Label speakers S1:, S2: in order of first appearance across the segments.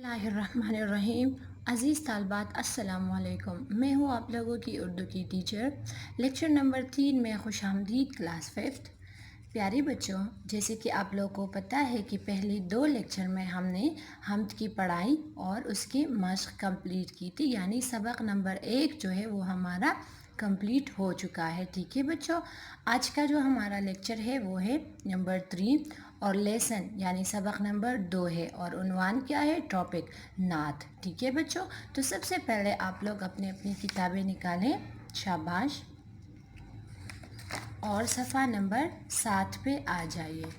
S1: اللہ الرحمن الرحیم۔ عزیز طالبات السلام علیکم، میں ہوں آپ لوگوں کی اردو کی ٹیچر۔ لیکچر نمبر 3 میں خوش آمدید کلاس 5۔ پیارے بچوں، جیسے کہ آپ لوگوں کو پتہ ہے کہ پہلی 2 لیکچر میں ہم نے حمد کی پڑھائی اور اس کی مشق کمپلیٹ کی تھی، یعنی سبق نمبر 1 جو ہے وہ ہمارا کمپلیٹ ہو چکا ہے۔ ٹھیک ہے بچوں، آج کا جو ہمارا لیکچر ہے وہ ہے نمبر 3 اور لیسن یعنی سبق نمبر 2 ہے، اور عنوان کیا ہے؟ ٹاپک نعت۔ ٹھیک ہے بچوں، تو سب سے پہلے آپ لوگ اپنی کتابیں نکالیں، شاباش، اور صفحہ نمبر 7 پہ آ جائیے۔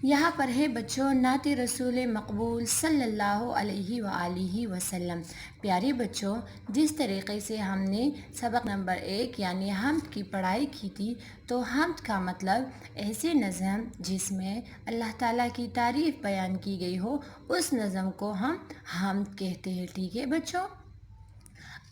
S1: یہاں پر ہے بچوں نعت رسول مقبول صلی اللہ علیہ وآلہ وسلم۔ پیارے بچوں، جس طریقے سے ہم نے سبق نمبر 1 یعنی حمد کی پڑھائی کی تھی، تو حمد کا مطلب ایسے نظم جس میں اللہ تعالیٰ کی تعریف بیان کی گئی ہو، اس نظم کو ہم حمد کہتے ہیں۔ ٹھیک ہے بچوں،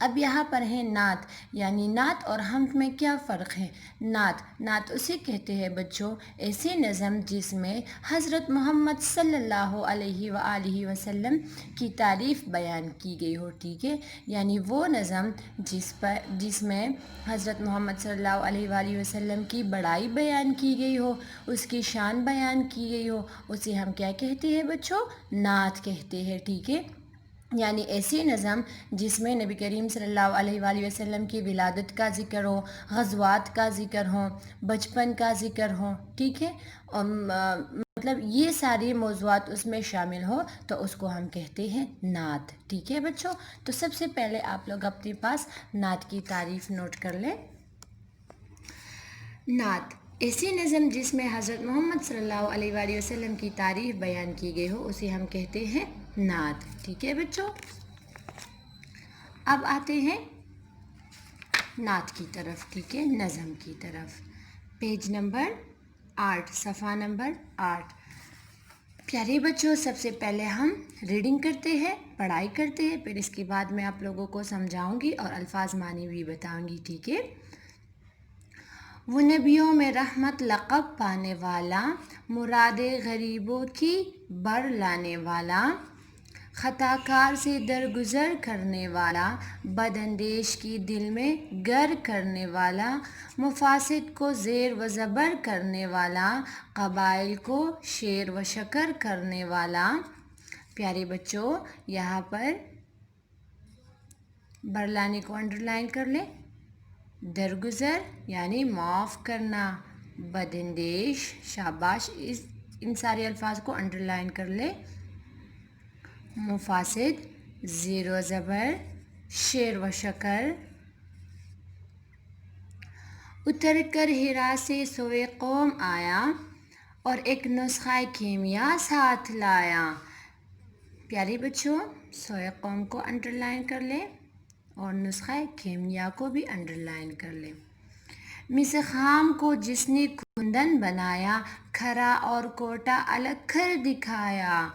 S1: اب یہاں پر ہے نعت، یعنی نعت اور حمد میں کیا فرق ہے؟ نعت اسے کہتے ہیں بچوں ایسی نظم جس میں حضرت محمد صلی اللہ علیہ وآلہ وسلم کی تعریف بیان کی گئی ہو۔ ٹھیک ہے، یعنی وہ نظم جس میں حضرت محمد صلی اللہ علیہ وآلہ وسلم کی بڑائی بیان کی گئی ہو، اس کی شان بیان کی گئی ہو، اسے ہم کیا کہتے ہیں بچوں؟ نعت کہتے ہیں۔ ٹھیک ہے، یعنی ایسی نظم جس میں نبی کریم صلی اللہ علیہ وآلہ وسلم کی ولادت کا ذکر ہو، غزوات کا ذکر ہو، بچپن کا ذکر ہو، ٹھیک ہے، مطلب یہ ساری موضوعات اس میں شامل ہو تو اس کو ہم کہتے ہیں نعت۔ ٹھیک ہے بچوں، تو سب سے پہلے آپ لوگ اپنے پاس نعت کی تعریف نوٹ کر لیں۔ نعت ایسی نظم جس میں حضرت محمد صلی اللہ علیہ وآلہ وسلم کی تعریف بیان کی گئی ہو، اسے ہم کہتے ہیں نعت۔ ٹھیک ہے بچوں، اب آتے ہیں نعت کی طرف، ٹھیک ہے، نظم کی طرف۔ پیج نمبر 8، صفحہ نمبر 8۔ پیارے بچوں، سب سے پہلے ہم ریڈنگ کرتے ہیں، پڑھائی کرتے ہیں، پھر اس کے بعد میں آپ لوگوں کو سمجھاؤں گی اور الفاظ معنی بھی بتاؤں گی۔ ٹھیک ہے، وہ نبیوں میں رحمت لقب پانے والا، مراد غریبوں کی بر لانے والا، خطا کار سے درگزر کرنے والا، بد اندیش کی دل میں گر کرنے والا، مفاسد کو زیر و زبر کرنے والا، قبائل کو شیر و شکر کرنے والا۔ پیارے بچوں، یہاں پر برلانے کو انڈر لائن کر لیں، درگزر یعنی معاف کرنا، بد اندیش، شاباش، ان سارے الفاظ کو انڈر لائن کر لیں، مفاسد، زیر و زبر، شیر و شکر۔ اتر کر ہرا سے سوئے قوم آیا، اور ایک نسخہ کیمیا ساتھ لایا۔ پیارے بچوں، سوئے قوم کو انڈر لائن کر لیں اور نسخہ کیمیا کو بھی انڈر لائن کر لیں۔ مس خام کو جس نے کندن بنایا، کھرا اور کوٹا الگ کر دکھایا۔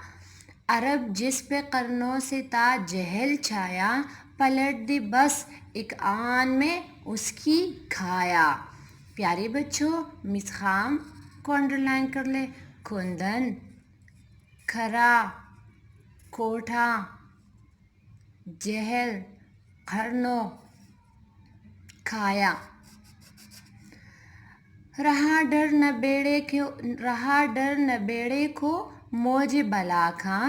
S1: عرب جس پہ قرنوں سے تا جہل چھایا، پلٹ دی بس ایک آن میں اس کی کھایا۔ پیارے بچوں، مس خام کو انڈر لائن کر لیں، کندن، کھرا، کوٹھا، جہل، قرنوں، کھایا۔ رہا ڈر نہ بیڑے کو موج بلا کھاں،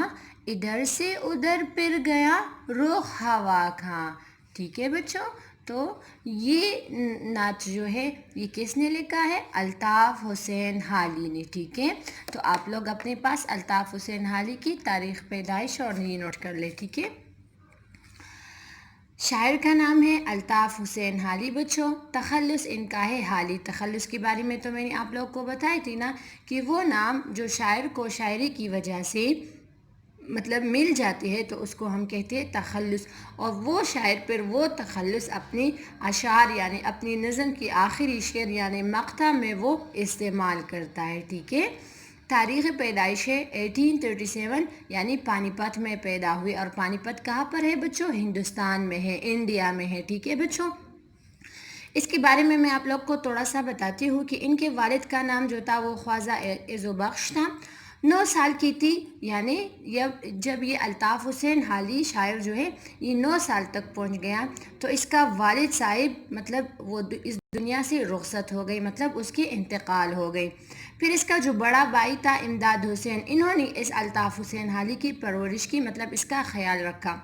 S1: ادھر سے ادھر پھر گیا رخ ہوا کھاں۔ ٹھیک ہے بچوں، تو یہ نعت جو ہے یہ کس نے لکھا ہے؟ الطاف حسین حالی نے۔ ٹھیک ہے، تو آپ لوگ اپنے پاس الطاف حسین حالی کی تاریخ پیدائش اور یہ نوٹ کر لیں۔ ٹھیک ہے، شاعر کا نام ہے الطاف حسین حالی بچوں، تخلص ان کا ہے حالی۔ تخلص کے بارے میں تو میں نے آپ لوگ کو بتائی تھی نا، کہ وہ نام جو شاعر کو شاعری کی وجہ سے مطلب مل جاتی ہے تو اس کو ہم کہتے ہیں تخلص، اور وہ شاعر پھر وہ تخلص اپنی اشعار یعنی اپنی نظم کی آخری شعر یعنی مقطع میں وہ استعمال کرتا ہے۔ ٹھیک ہے، تاریخ پیدائش ہے 1837 یعنی پانی پت میں پیدا ہوئی، اور پانی پت کہاں پر ہے بچوں؟ ہندوستان میں ہے، انڈیا میں ہے۔ ٹھیک ہے بچوں، اس کے بارے میں آپ لوگ کو تھوڑا سا بتاتی ہوں کہ ان کے والد کا نام جو تھا وہ خواجہ عزو بخش تھا، 9 سال کی تھی، یعنی جب یہ الطاف حسین حالی شاعر جو ہے یہ 9 سال تک پہنچ گیا تو اس کا والد صاحب مطلب وہ اس دنیا سے رخصت ہو گئی، مطلب اس کی انتقال ہو گئی۔ پھر اس کا جو بڑا بھائی تھا امداد حسین، انہوں نے اس الطاف حسین حالی کی پرورش کی، مطلب اس کا خیال رکھا۔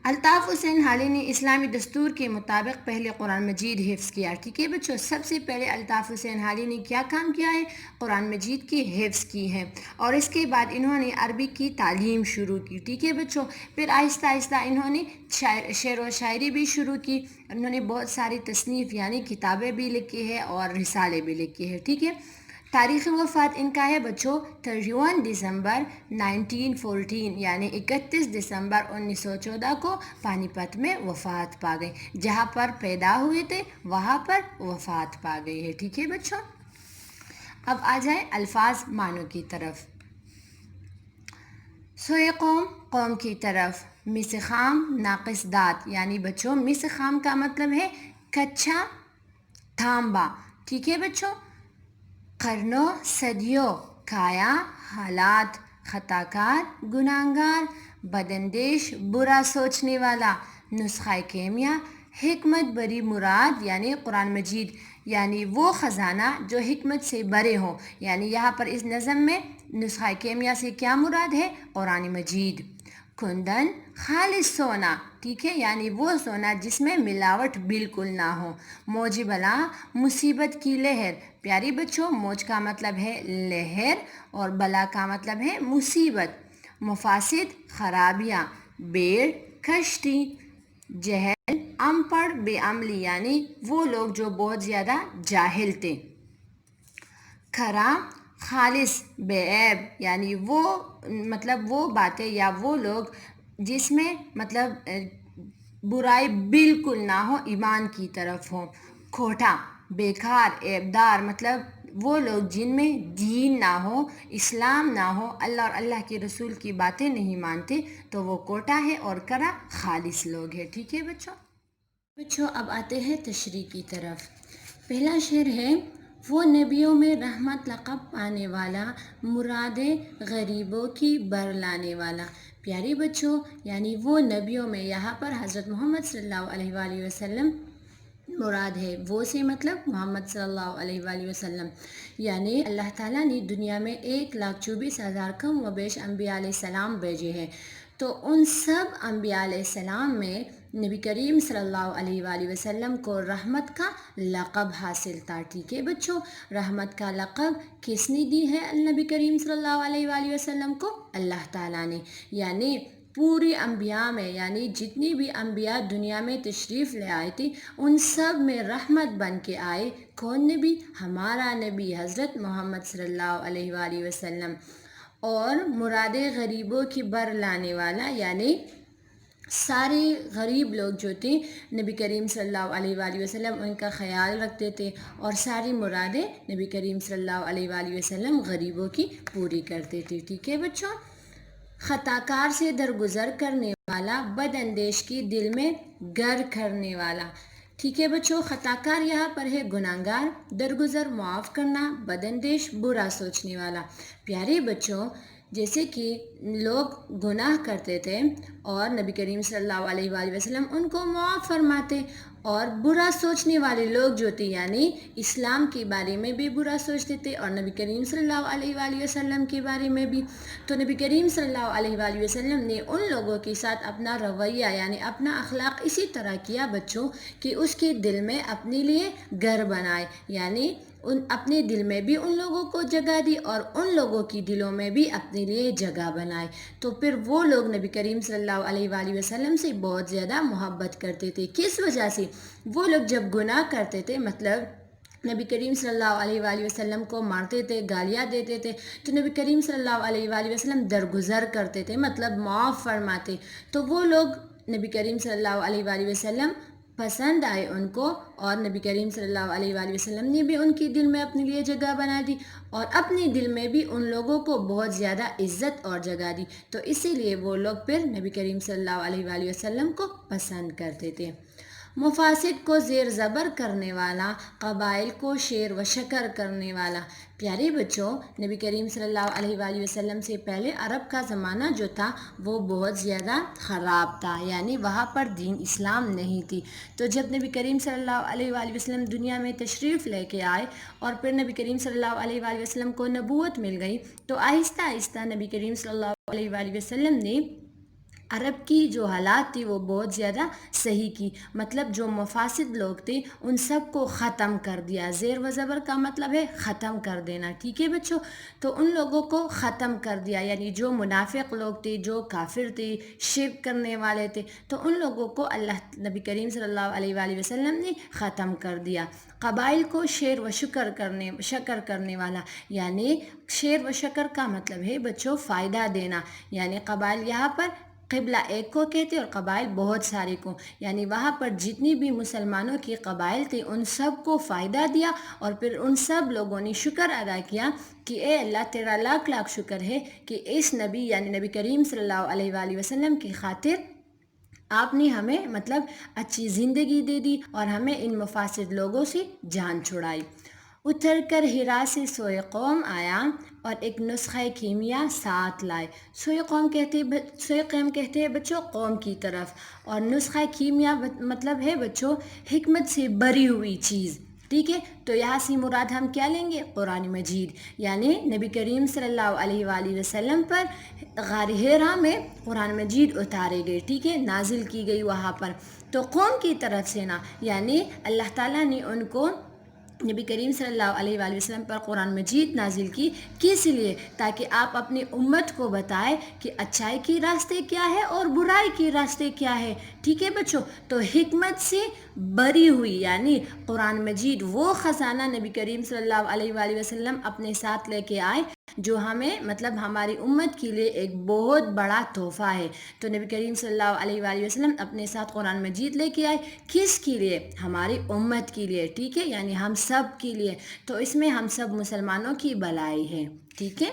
S1: الطاف حسین حالی نے اسلامی دستور کے مطابق پہلے قرآن مجید حفظ کیا۔ ٹھیک ہے بچوں، سب سے پہلے الطاف حسین حالی نے کیا کام کیا ہے؟ قرآن مجید کی حفظ کی ہے، اور اس کے بعد انہوں نے عربی کی تعلیم شروع کی۔ ٹھیک ہے بچوں، پھر آہستہ آہستہ انہوں نے شعر و شاعری بھی شروع کی، انہوں نے بہت ساری تصنیف یعنی کتابیں بھی لکھی ہے اور رسالے بھی لکھے ہیں۔ ٹھیک ہے، تاریخ وفات ان کا ہے بچوں 31 دسمبر 1914، یعنی 31 دسمبر 1914 کو پانی پت میں وفات پا گئے۔ جہاں پر پیدا ہوئے تھے وہاں پر وفات پا گئے ہیں۔ ٹھیک ہے بچوں، اب آ جائیں الفاظ معنوں کی طرف۔ سوئے قوم، قوم کی طرف۔ مس خام ناقص دات، یعنی بچوں مس خام کا مطلب ہے کچا تھامبا۔ ٹھیک ہے بچوں، قرنوں صدیوں، کایا حالات، خطا کار گناہگار، بداندیش برا سوچنے والا، نسخہ کیمیا حکمت بری مراد، یعنی قرآن مجید، یعنی وہ خزانہ جو حکمت سے برے ہوں، یعنی یہاں پر اس نظم میں نسخہ کیمیا سے کیا مراد ہے؟ قرآن مجید۔ کندن خالص سونا، ٹھیک ہے، یعنی وہ سونا جس میں ملاوٹ بالکل نہ ہو۔ موج بلا مصیبت کی لہر، پیاری بچوں موج کا مطلب ہے لہر اور بلا کا مطلب ہے مصیبت۔ مفاسد خرابیاں، بیڑ کشتی۔ جہل ان پڑھ بے عملی، یعنی وہ لوگ جو بہت زیادہ جاہل تھے۔ کھرا خالص بے عیب، یعنی وہ مطلب وہ باتیں یا وہ لوگ جس میں مطلب برائی بالکل نہ ہو، ایمان کی طرف ہو۔ کھوٹا بیکار عیبدار، مطلب وہ لوگ جن میں دین نہ ہو، اسلام نہ ہو، اللہ اور اللہ کے رسول کی باتیں نہیں مانتے، تو وہ کوٹا ہے، اور کرا خالص لوگ ہے۔ ٹھیک ہے بچوں، اب آتے ہیں تشریح کی طرف۔ پہلا شعر ہے وہ نبیوں میں رحمت لقب پانے والا، مراد غریبوں کی بر لانے والا۔ پیاری بچوں، یعنی وہ نبیوں میں یہاں پر حضرت محمد صلی اللہ علیہ وآلہ وسلم مراد ہے۔ وہ سے مطلب محمد صلی اللہ علیہ وآلہ وسلم، یعنی اللہ تعالیٰ نے دنیا میں 1,24,000 کم و بیش انبیاء علیہ السلام بھیجے ہیں، تو ان سب انبیاء علیہ السلام میں نبی کریم صلی اللہ علیہ وآلہ وسلم کو رحمت کا لقب حاصل تھا۔ ٹھیک ہے بچوں، رحمت کا لقب کس نے دی ہے نبی کریم صلی اللہ علیہ وآلہ وسلم کو؟ اللہ تعالیٰ نے، یعنی پوری انبیاء میں، یعنی جتنی بھی انبیاء دنیا میں تشریف لے آئے تھے ان سب میں رحمت بن کے آئے۔ کون نبی؟ ہمارا نبی حضرت محمد صلی اللہ علیہ وآلہ وسلم۔ اور مراد غریبوں کی بر لانے والا، یعنی سارے غریب لوگ جو تھے نبی کریم صلی اللہ علیہ وآلہ وسلم ان کا خیال رکھتے تھے، اور ساری مرادیں نبی کریم صلی اللہ علیہ وآلہ وسلم غریبوں کی پوری کرتے تھے۔ ٹھیک ہے بچوں، خطا کار سے درگزر کرنے والا، بد اندیش کی دل میں گر کرنے والا۔ ٹھیک ہے بچوں، خطا کار یہاں پر ہے گناہگار، درگزر معاف کرنا، بد اندیش برا سوچنے والا۔ پیارے بچوں، جیسے کہ لوگ گناہ کرتے تھے اور نبی کریم صلی اللہ علیہ وآلہ وسلم ان کو معاف فرماتے، اور برا سوچنے والے لوگ جو تھے یعنی اسلام کے بارے میں بھی برا سوچتے تھے اور نبی کریم صلی اللہ علیہ وآلہ وسلم کے بارے میں بھی، تو نبی کریم صلی اللہ علیہ وآلہ وسلم نے ان لوگوں کے ساتھ اپنا رویہ یعنی اپنا اخلاق اسی طرح کیا بچوں کہ اس کے دل میں اپنے لیے گھر بنائے، یعنی اپنے دل میں بھی ان لوگوں کو جگہ دی اور ان لوگوں کی دلوں میں بھی اپنے لیے جگہ بنائے۔ تو پھر وہ لوگ نبی کریم صلی اللہ علیہ وآلہ وسلم سے بہت زیادہ محبت کرتے تھے۔ کس وجہ سے؟ وہ لوگ جب گناہ کرتے تھے، مطلب نبی کریم صلی اللہ علیہ وآلہ وسلم کو مارتے تھے، گالیاں دیتے تھے، تو نبی کریم صلی اللہ علیہ وآلہ وسلم درگزر کرتے تھے، مطلب معاف فرماتے، تو وہ لوگ نبی کریم صلی اللہ علیہ وآلہ وسلم پسند آئے ان کو، اور نبی کریم صلی اللہ علیہ وآلہ وسلم نے بھی ان کے دل میں اپنے لیے جگہ بنا دی، اور اپنے دل میں بھی ان لوگوں کو بہت زیادہ عزت اور جگہ دی، تو اسی لیے وہ لوگ پھر نبی کریم صلی اللہ علیہ وآلہ وسلم کو پسند کرتے تھے۔ مفاسد کو زیر زبر کرنے والا، قبائل کو شیر و شکر کرنے والا۔ پیارے بچوں، نبی کریم صلی اللہ علیہ وآلہ وسلم سے پہلے عرب کا زمانہ جو تھا وہ بہت زیادہ خراب تھا، یعنی وہاں پر دین اسلام نہیں تھی۔ تو جب نبی کریم صلی اللہ علیہ وآلہ وسلم دنیا میں تشریف لے کے آئے اور پھر نبی کریم صلی اللہ علیہ وآلہ وسلم کو نبوت مل گئی، تو آہستہ آہستہ نبی کریم صلی اللہ علیہ وآلہ وسلم نے عرب کی جو حالات تھی وہ بہت زیادہ صحیح کی، مطلب جو مفاسد لوگ تھے ان سب کو ختم کر دیا۔ زیر و زبر کا مطلب ہے ختم کر دینا، ٹھیک ہے بچوں؟ تو ان لوگوں کو ختم کر دیا، یعنی جو منافق لوگ تھے، جو کافر تھے، شرک کرنے والے تھے، تو ان لوگوں کو نبی کریم صلی اللہ علیہ وآلہ وسلم نے ختم کر دیا۔ قبائل کو شیر و شکر کرنے والا، یعنی شیر و شکر کا مطلب ہے بچوں فائدہ دینا، یعنی قبائل یہاں پر قبلہ ایک کو کہتے اور قبائل بہت سارے کو، یعنی وہاں پر جتنی بھی مسلمانوں کی قبائل تھے ان سب کو فائدہ دیا، اور پھر ان سب لوگوں نے شکر ادا کیا کہ اے اللہ تیرا لاکھ لاکھ شکر ہے کہ اس نبی یعنی نبی کریم صلی اللہ علیہ وآلہ وسلم کی خاطر آپ نے ہمیں مطلب اچھی زندگی دے دی اور ہمیں ان مفاسد لوگوں سے جان چھڑائی۔ اتر کر ہرا سے سوئے قوم آیا اور ایک نسخہ کیمیا ساتھ لائے۔ سوئے قوم کہتے ہیں بچوں قوم کی طرف، اور نسخہ کیمیا مطلب ہے بچوں حکمت سے بری ہوئی چیز، ٹھیک ہے؟ تو یہاں سے مراد ہم کیا لیں گے؟ قرآن مجید، یعنی نبی کریم صلی اللہ علیہ وآلہ وسلم پر غار حرا میں قرآن مجید اتارے گئے، ٹھیک ہے، نازل کی گئی وہاں پر۔ تو قوم کی طرف سے نا، یعنی اللہ تعالیٰ نے ان کو نبی کریم صلی اللہ علیہ وآلہ وسلم پر قرآن مجید نازل کی، کس لیے؟ تاکہ آپ اپنی امت کو بتائیں کہ اچھائی کی راستے کیا ہے اور برائی کی راستے کیا ہے، ٹھیک ہے بچوں؟ تو حکمت سے بری ہوئی، یعنی قرآن مجید وہ خزانہ نبی کریم صلی اللہ علیہ وآلہ وسلم اپنے ساتھ لے کے آئے جو ہمیں مطلب ہماری امت کے لیے ایک بہت بڑا تحفہ ہے۔ تو نبی کریم صلی اللہ علیہ وآلہ وسلم اپنے ساتھ قرآن مجید لے کے آئے، کس کے لیے؟ ہماری امت کے لیے، ٹھیک ہے، یعنی ہم سب کے لیے۔ تو اس میں ہم سب مسلمانوں کی بھلائی ہے، ٹھیک ہے۔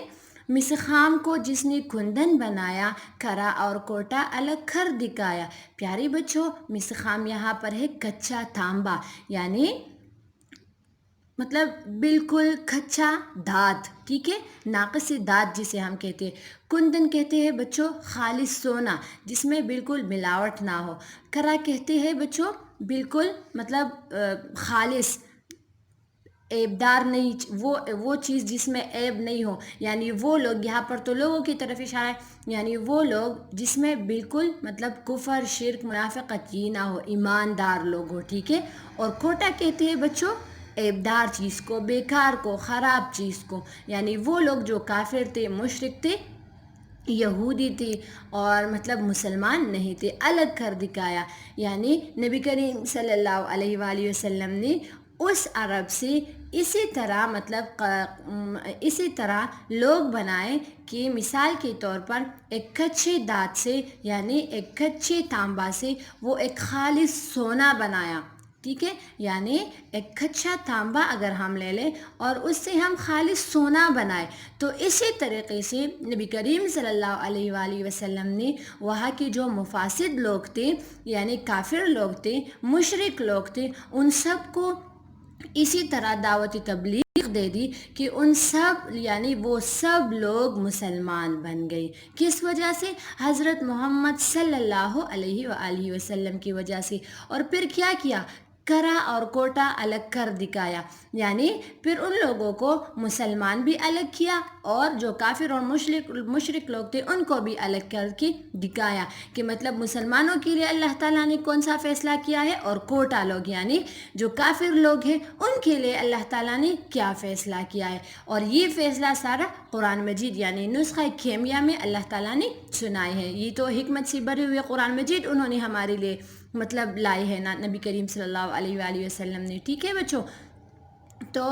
S1: مسخام کو جس نے کندن بنایا، کرا اور کوٹا الگ کر دکھایا۔ پیارے بچوں، مسخام یہاں پر ہے کچا تانبا، یعنی مطلب بالکل کچا دھات، ٹھیک ہے، ناقص دھات جسے ہم کہتے ہیں۔ کندن کہتے ہیں بچوں خالص سونا جس میں بالکل ملاوٹ نہ ہو۔ کرا کہتے ہیں بچوں بالکل مطلب خالص عیبدار نہیں، وہ چیز جس میں عیب نہیں ہو، یعنی وہ لوگ، یہاں پر تو لوگوں کی طرف اشارہ ہے، یعنی وہ لوگ جس میں بالکل مطلب کفر، شرک، منافقت یہ نہ ہو، ایماندار لوگ ہو، ٹھیک ہے۔ اور کھوٹا کہتے ہیں بچوں عیبدار چیز کو، بیکار کو، خراب چیز کو، یعنی وہ لوگ جو کافر تھے، مشرک تھے، یہودی تھے اور مطلب مسلمان نہیں تھے، الگ کر دکھایا۔ یعنی نبی کریم صلی اللہ علیہ وآلہ وسلم نے اس عرب سے اسی طرح لوگ بنائے کہ مثال کے طور پر ایک کچے دھات سے، یعنی ایک کچے تانبا سے وہ ایک خالص سونا بنایا، ٹھیک ہے، یعنی ایک کچا تانبا اگر ہم لے لیں اور اس سے ہم خالص سونا بنائے، تو اسی طریقے سے نبی کریم صلی اللہ علیہ وآلہ وسلم نے وہاں کے جو مفاسد لوگ تھے، یعنی کافر لوگ تھے، مشرک لوگ تھے، ان سب کو اسی طرح دعوت تبلیغ دے دی کہ ان سب یعنی وہ سب لوگ مسلمان بن گئے۔ کس وجہ سے؟ حضرت محمد صلی اللہ علیہ وآلہ وسلم کی وجہ سے۔ اور پھر کیا کیا؟ کرا اور کوٹا الگ کر دکھایا، یعنی پھر ان لوگوں کو مسلمان بھی الگ کیا اور جو کافر اور مشرک لوگ تھے ان کو بھی الگ کر کے دکھایا کہ مطلب مسلمانوں کے لیے اللہ تعالیٰ نے کون سا فیصلہ کیا ہے، اور کوٹا لوگ یعنی جو کافر لوگ ہیں ان کے لیے اللہ تعالیٰ نے کیا فیصلہ کیا ہے۔ اور یہ فیصلہ سارا قرآن مجید یعنی نسخہ کیمیا میں اللہ تعالیٰ نے سنائی ہے۔ یہ تو حکمت سے بھرے ہوئے قرآن مجید انہوں نے ہمارے لیے مطلب لائے ہے نا نبی کریم صلی اللہ علیہ وآلہ وسلم نے، ٹھیک ہے بچوں۔ تو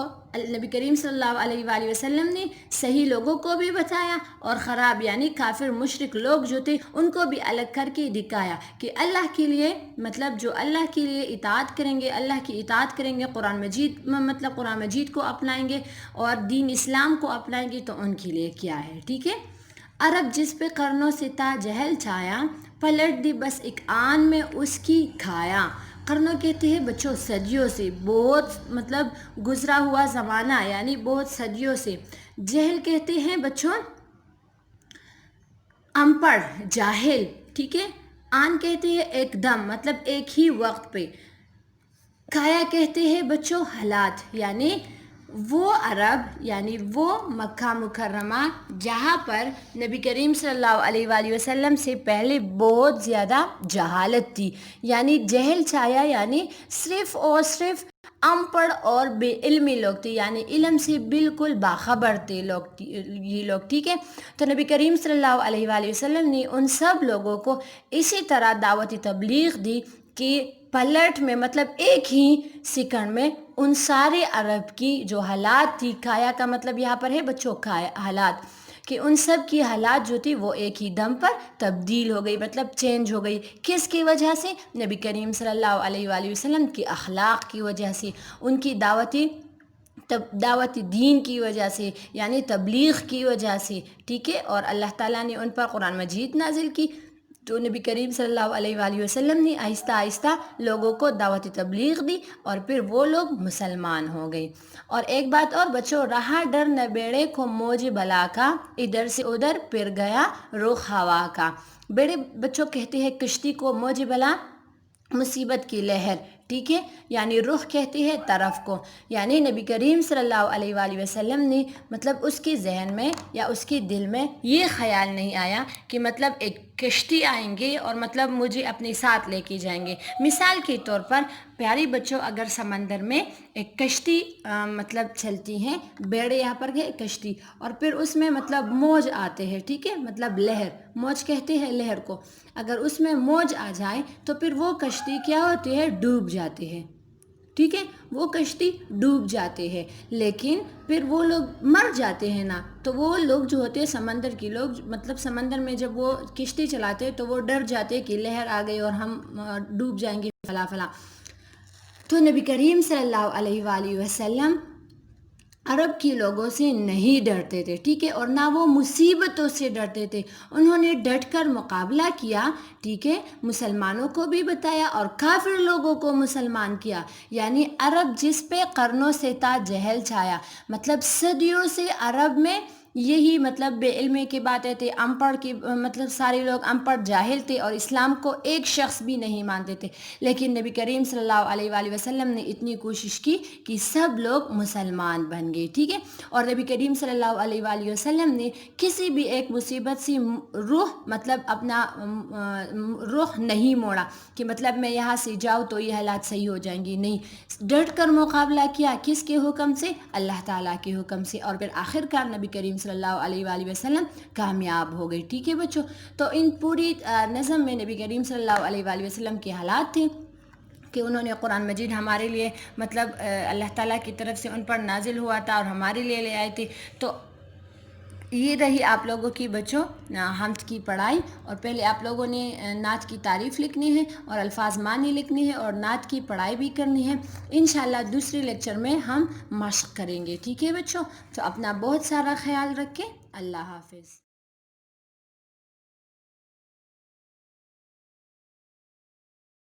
S1: نبی کریم صلی اللہ علیہ وآلہ وسلم نے صحیح لوگوں کو بھی بتایا اور خراب یعنی کافر مشرک لوگ جو تھے ان کو بھی الگ کر کے دکھایا کہ اللہ کے لیے مطلب جو اللہ کے لیے اطاعت کریں گے، اللہ کی اطاعت کریں گے، قرآن مجید کو اپنائیں گے اور دین اسلام کو اپنائیں گے، تو ان کے لیے کیا ہے، ٹھیک ہے۔ عرب جس پہ قرنوں سے تا جہل چھایا، پلٹ دی بس ایک آن میں اس کی کھایا۔ قرنوں کہتے ہیں بچوں صدیوں سے، بہت مطلب گزرا ہوا زمانہ یعنی بہت صدیوں سے۔ جہل کہتے ہیں بچوں ان پڑھ، جاہل، ٹھیک ہے۔ آن کہتے ہیں ایک دم مطلب ایک ہی وقت پہ۔ کایا کہتے ہیں بچوں حالات، یعنی وہ عرب یعنی وہ مکہ مکرمہ جہاں پر نبی کریم صلی اللہ علیہ وآلہ وسلم سے پہلے بہت زیادہ جہالت تھی، یعنی جہل چھایا، یعنی صرف اور صرف ان پڑھ اور بے علمی لوگ تھے، یعنی علم سے بالکل باخبر تھے یہ لوگ، ٹھیک ہے۔ تو نبی کریم صلی اللہ علیہ وآلہ وسلم نے ان سب لوگوں کو اسی طرح دعوت تبلیغ دی کہ پلٹ میں مطلب ایک ہی سیکنڈ میں ان سارے عرب کی جو حالات تھی، کایا کا مطلب یہاں پر ہے بچوں کایا حالات، کہ ان سب کی حالات جو تھی وہ ایک ہی دم پر تبدیل ہو گئی، مطلب چینج ہو گئی۔ کس کی وجہ سے؟ نبی کریم صلی اللہ علیہ وآلہ وسلم کی اخلاق کی وجہ سے، ان کی دعوت دین کی وجہ سے، یعنی تبلیغ کی وجہ سے، ٹھیک ہے۔ اور اللہ تعالیٰ نے ان پر قرآن مجید نازل کی، تو نبی کریم صلی اللہ علیہ وآلہ وسلم نے آہستہ آہستہ لوگوں کو دعوت تبلیغ دی اور پھر وہ لوگ مسلمان ہو گئے۔ اور ایک بات اور بچوں، رہا ڈر نہ بیڑے کو موج بلا کا، ادھر سے ادھر پھر گیا رخ ہوا کا۔ بیڑے بچوں کہتے ہیں کشتی کو، موج بلا مصیبت کی لہر، ٹھیک ہے، یعنی رخ کہتے ہیں طرف کو، یعنی نبی کریم صلی اللہ علیہ وآلہ وسلم نے مطلب اس کے ذہن میں یا اس کے دل میں یہ خیال نہیں آیا کہ مطلب ایک کشتی آئیں گے اور مطلب مجھے اپنے ساتھ لے کے جائیں گے۔ مثال کے طور پر پیاری بچوں، اگر سمندر میں ایک کشتی مطلب چلتی ہیں، بیڑے یہاں پر گئے کشتی، اور پھر اس میں مطلب موج آتے ہیں، ٹھیک ہے، مطلب لہر، موج کہتے ہیں لہر کو۔ اگر اس میں موج آ جائے تو پھر وہ کشتی کیا ہوتی ہے؟ ڈوب جاتی ہے، ٹھیک ہے، وہ کشتی ڈوب جاتے ہیں، لیکن پھر وہ لوگ مر جاتے ہیں نا، تو وہ لوگ جو ہوتے ہیں سمندر کے لوگ، مطلب سمندر میں جب وہ کشتی چلاتے ہیں تو وہ ڈر جاتے ہیں کہ لہر آ گئی اور ہم ڈوب جائیں گے فلاں فلاں۔ تو نبی کریم صلی اللہ علیہ وآلہ وسلم عرب کے لوگوں سے نہیں ڈرتے تھے، ٹھیک ہے، اور نہ وہ مصیبتوں سے ڈرتے تھے۔ انہوں نے ڈٹ کر مقابلہ کیا، ٹھیک ہے، مسلمانوں کو بھی بتایا اور کافر لوگوں کو مسلمان کیا، یعنی عرب جس پہ قرنوں سے تھا جہل چھایا، مطلب صدیوں سے عرب میں یہی مطلب بے علمی کی باتیں تھے، ان پڑھ کی مطلب سارے لوگ ان پڑھ جاہل تھے اور اسلام کو ایک شخص بھی نہیں مانتے تھے، لیکن نبی کریم صلی اللہ علیہ وآلہ وسلم نے اتنی کوشش کی کہ سب لوگ مسلمان بن گئے، ٹھیک ہے۔ اور نبی کریم صلی اللہ علیہ وآلہ وسلم نے کسی بھی ایک مصیبت سے مطلب اپنا رخ نہیں موڑا کہ مطلب میں یہاں سے جاؤں تو یہ حالات صحیح ہو جائیں گی، نہیں، ڈٹ کر مقابلہ کیا، کس کے حکم سے؟ اللہ تعالیٰ کے حکم سے، اور پھر آخر کار نبی کریم صلی اللہ علیہ وآلہ وسلم کامیاب ہو گئی، ٹھیک ہے بچوں۔ تو ان پوری نظم میں نبی کریم صلی اللہ علیہ وآلہ وسلم کے حالات تھے کہ انہوں نے قرآن مجید ہمارے لیے مطلب اللہ تعالیٰ کی طرف سے ان پر نازل ہوا تھا اور ہمارے لیے لے آئے تھے۔ تو یہ رہی آپ لوگوں کی بچوں حمد کی پڑھائی، اور پہلے آپ لوگوں نے نعت کی تعریف لکھنی ہے اور الفاظ معنی لکھنی ہے اور نعت کی پڑھائی بھی کرنی ہے۔ انشاءاللہ دوسرے لیکچر میں ہم مشق کریں گے، ٹھیک ہے بچوں۔ تو اپنا بہت سارا خیال رکھیں، اللہ حافظ۔